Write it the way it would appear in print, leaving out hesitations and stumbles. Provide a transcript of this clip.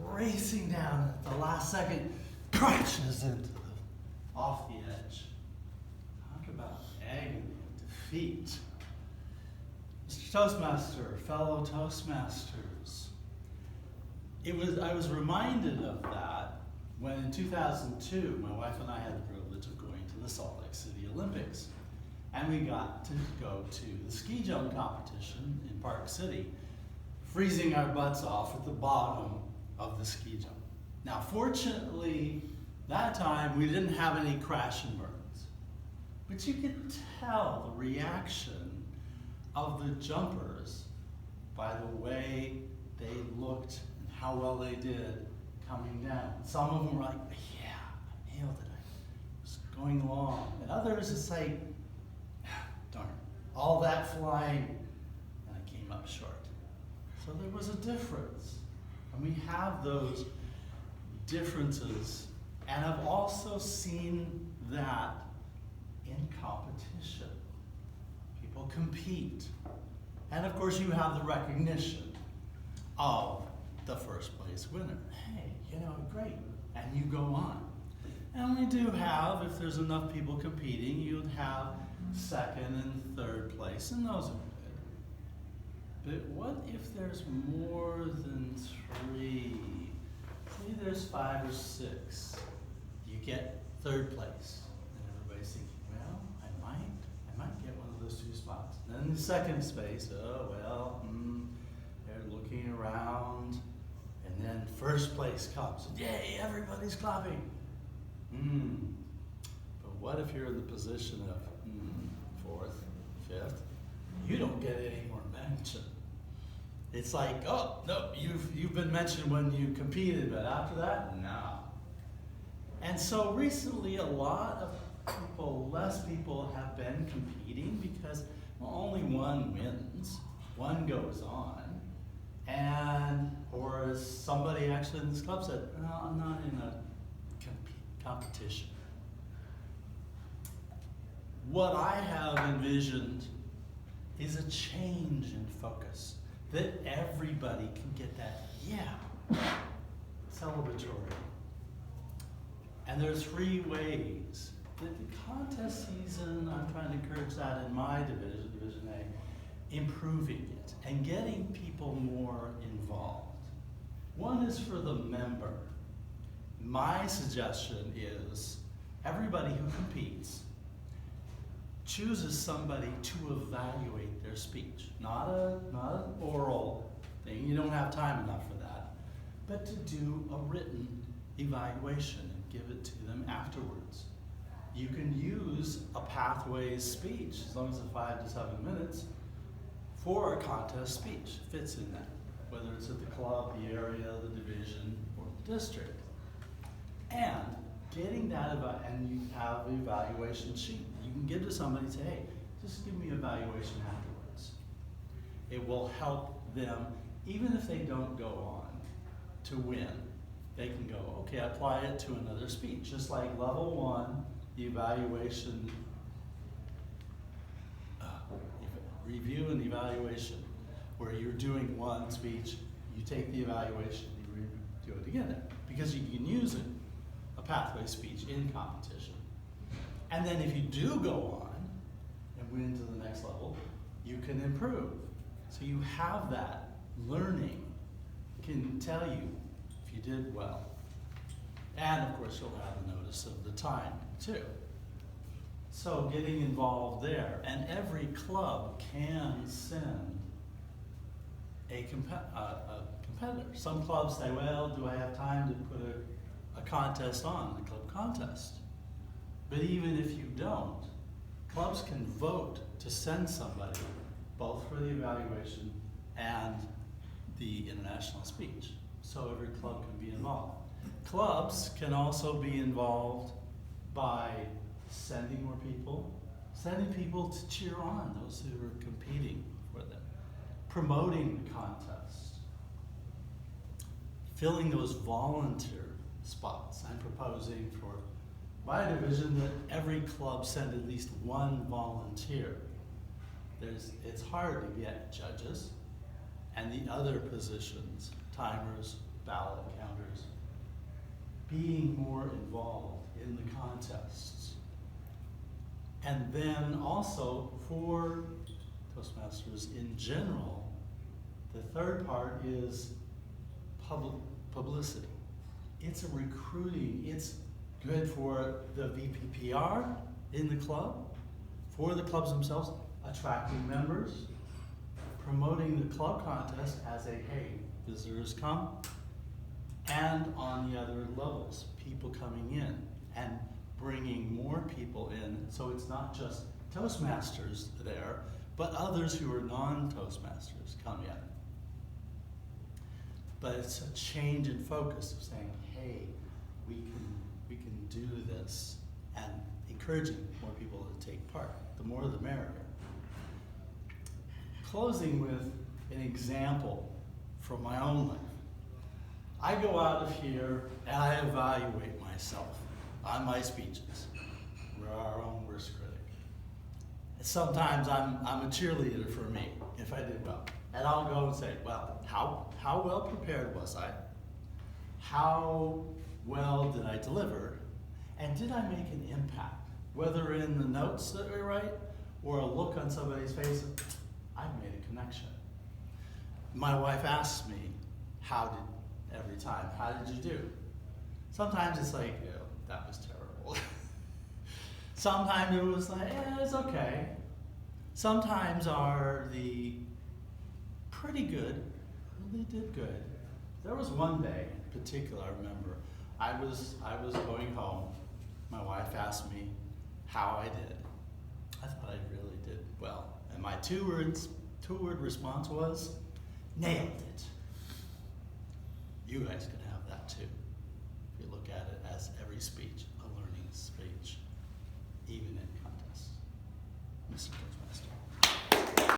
racing down at the last second, crashes off the edge. Talk about agony and defeat. Mr. Toastmaster, fellow Toastmasters, I was reminded of that when in 2002, my wife and I had the privilege of going to the Salt Lake City Olympics. And we got to go to the ski jump competition in Park City, freezing our butts off at the bottom of the ski jump. Now, fortunately, that time we didn't have any crash and burns. But you could tell the reaction of the jumpers by the way they looked and how well they did coming down. Some of them were like, yeah, I nailed it, I was going along. And others, it's like, darn, all that flying, and I came up short. So there was a difference. And we have those differences. And I've also seen that in competition. People compete. And of course you have the recognition of the first place winner. Hey, great. And you go on. And we do have, if there's enough people competing, you'd have second and third place, and those are good. But what if there's more than 3? Say there's 5 or 6. You get third place. And everybody's thinking, well, I might get one of those 2 spots. And then the second space, they're looking around. And then first place comes. Yay, everybody's clapping. But what if you're in the position of 4th, 5th? You don't get any more mention. It's like, oh, no, you've been mentioned when you competed, but after that, no. And so recently, a lot of people, less people have been competing because only one wins, one goes on. Or as somebody actually in this club said, no, I'm not in a competition. What I have envisioned is a change in focus, that everybody can get that, celebratory. And there's 3 ways. The contest season, I'm trying to encourage that in my division, Division A, improving it and getting people more involved. One is for the member. My suggestion is everybody who competes chooses somebody to evaluate their speech. Not an oral thing, you don't have time enough for that, but to do a written evaluation and give it to them afterwards. You can use a pathways speech, as long as it's 5 to 7 minutes, for a contest speech. Fits in that, whether it's at the club, the area, the division, or the district. And getting that, and you have an evaluation sheet. You can give to somebody and say, hey, just give me an evaluation afterwards. It will help them, even if they don't go on to win, they can go, okay, apply it to another speech. Just like level 1, the evaluation, review and evaluation, where you're doing one speech, you take the evaluation, you do it again, because you can use it, a pathway speech in competition. And then if you do go on and win to the next level, you can improve. So you have that learning, can tell you if you did well. And of course you'll have a notice of the time too. So getting involved there, and every club can send a competitor. Some clubs say, well, do I have time to put a contest on, a club contest? But even if you don't, clubs can vote to send somebody, both for the evaluation and the international speech. So every club can be involved. Clubs can also be involved by sending more people, sending people to cheer on those who are competing for them, promoting the contest, filling those volunteer spots. I'm proposing for my division that every club send at least 1 volunteer. It's hard to get judges and the other positions, timers, ballot counters, being more involved in the contests. And then also for Toastmasters in general, the third part is publicity. It's a recruiting, it's good for the VPPR in the club, for the clubs themselves, attracting members, promoting the club contest as a, hey, visitors come, and on the other levels, people coming in and bringing more people in, so it's not just Toastmasters there, but others who are non-Toastmasters come in. But it's a change in focus of saying, hey, we can do this, and encouraging more people to take part. The more the merrier. Closing with an example from my own life. I go out of here and I evaluate myself on my speeches. We're our own worst critic. And sometimes I'm a cheerleader for me if I did well. And I'll go and say, well, how well prepared was I? How well did I deliver? And did I make an impact? Whether in the notes that we write or a look on somebody's face, I've made a connection. My wife asks me, every time, how did you do? Sometimes it's like, oh, that was terrible. Sometimes it was like, it's okay. Sometimes are the pretty good, really did good. There was one day in particular, I remember, I was going home. My wife asked me how I did. I thought I really did well. And my two-word response was, nailed it. You guys can have that too. If you look at it as every speech,